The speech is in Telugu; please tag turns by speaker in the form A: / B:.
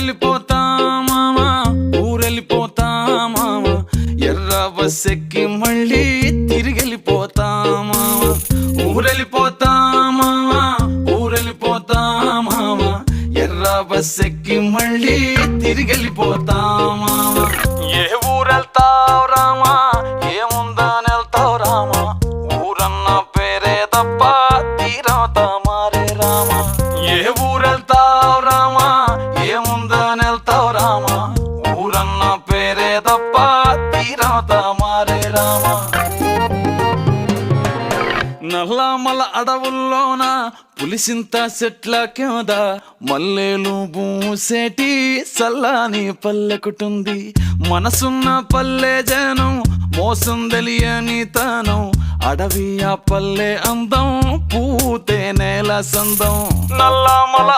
A: ఊరెళ్ళిపోతా మామా, ఊరెళ్ళిపోతా మామా, ఎర్ర బస్ ఎక్కి మళ్ళీ తిరిగెళ్ళిపోతా మామా. ఊరెళ్ళిపోతా మామా, ఊరెళ్ళిపోతా మామా, ఎర్ర బస్ ఎక్కి మళ్ళీ తిరిగెళ్ళిపోతా మామా. ఏ ఊరెళ్తావు రామా, ఏముందని వెళ్తావు రామా, ఊరన్న పేరే తప్ప తీరవుతా మారే రామా. ఏ ఊరెళ్తావు రామా, ఏముందని వెళ్తావు రామా, ఊరన్న పేరే తప్ప తీరవుతా మారే రామా. నల్లమల అడవుల్లోన పులిసింత చెట్ల కింద మల్లెలు పూసేటి సల్లాని పల్లెకుటుంది. మనసున్న పల్లె జనం, మోసం తెలియని తనం, అడవి ఆ పల్లె అందం, పూతే నేల సందం. నల్లమల